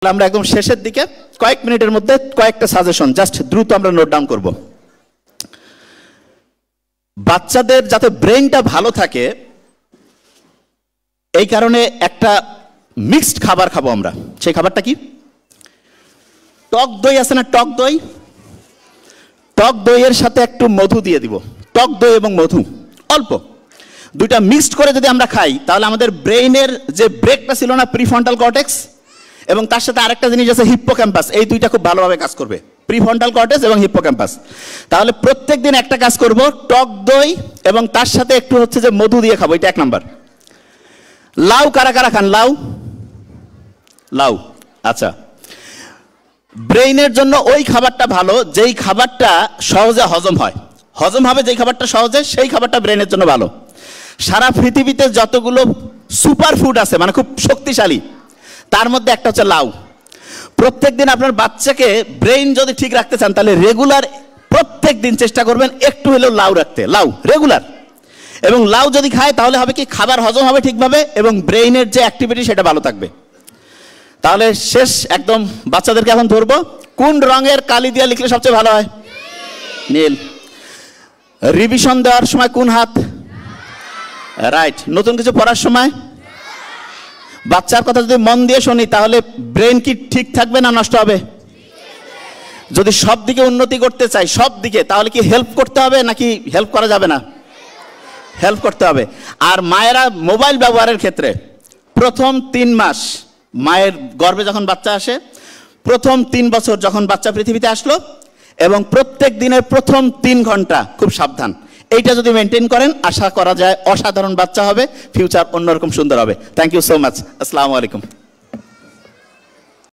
আমরা একদম শেষের দিকে কয়েক মিনিটের মধ্যে কয়েকটা সাজেশন জাস্ট দ্রুত আমরা নোট ডাউন করব। বাচ্চাদের যাতে ব্রেনটা ভালো থাকে এই কারণে একটা মিক্সড খাবার খাবো আমরা। সেই খাবারটা কি? টক দই আছে না, টক দই। টক দইয়ের সাথে একটু মধু দিয়ে দিব। টক দই এবং মধু অল্প দুইটা মিক্সড করে যদি আমরা খাই তাহলে আমাদের ব্রেইনের যে ব্রেকটা ছিল না, প্রিফ্রন্টাল কর্টেক্স, এবং তার সাথে আরেকটা জিনিস আছে হিপ্পোক্যাম্পাস, এই দুইটা খুব ভালোভাবে কাজ করবে, প্রিফ্রন্টাল কর্টেক্স এবং হিপ্পোক্যাম্পাস। তাহলে প্রত্যেক দিন একটা কাজ করব, টক দই এবং তার সাথে একটু হচ্ছে যে মধু দিয়ে খাবো, এটা এক নাম্বার। লাউ কারা কারা খান? লাউ, লাউ আচ্ছা। ব্রেইনের জন্য ওই খাবারটা ভালো যেই খাবারটা সহজে হজম হয়, হজম হবে যেই খাবারটা সহজে, সেই খাবারটা ব্রেইনের জন্য ভালো। সারা পৃথিবীতে যতগুলো সুপার ফুড আছে মানে খুব শক্তিশালী, তার মধ্যে একটা হচ্ছে লাউ। প্রত্যেক দিন আপনার বাচ্চাকে ব্রেইন যদি ঠিক রাখতে চান তাহলে রেগুলার প্রত্যেক দিন চেষ্টা করবেন একটু হলেও লাউ রাখতে, লাউ রেগুলার। এবং লাউ যদি খায় তাহলে হবে কি, খাবার হজম হবে ঠিকভাবে এবং ব্রেইনের যে অ্যাক্টিভিটি সেটা ভালো থাকবে। তাহলে শেষ একদম বাচ্চাদেরকে এখন ধরবো, কোন রঙের কালি দিয়ে লিখলে সবচেয়ে ভালো হয়? নীল। রিভিশন দেওয়ার সময় কোন হাত? রাইট। নতুন কিছু পড়ার সময় বাচ্চার কথা যদি মন দিয়ে শুনি তাহলে ব্রেন কি ঠিক থাকবে না নষ্ট হবে? যদি সব দিকে উন্নতি করতে চাই, সব দিকে, তাহলে কি হেল্প করতে হবে নাকি হেল্প করা যাবে না? হেল্প করতে হবে। আর মায়েরা মোবাইল ব্যবহারের ক্ষেত্রে প্রথম 3 মাস, মায়ের গর্ভে যখন বাচ্চা আসে, প্রথম 3 বছর যখন বাচ্চা পৃথিবীতে আসলো, এবং প্রত্যেক দিনের প্রথম 3 ঘন্টা খুব সাবধান, এইটা যদি মেনটেন করেন আশা করা যায় অসাধারণ বাচ্চা হবে, ফিউচার অন্যরকম সুন্দর হবে। Thank you so much. আসসালামু আলাইকুম।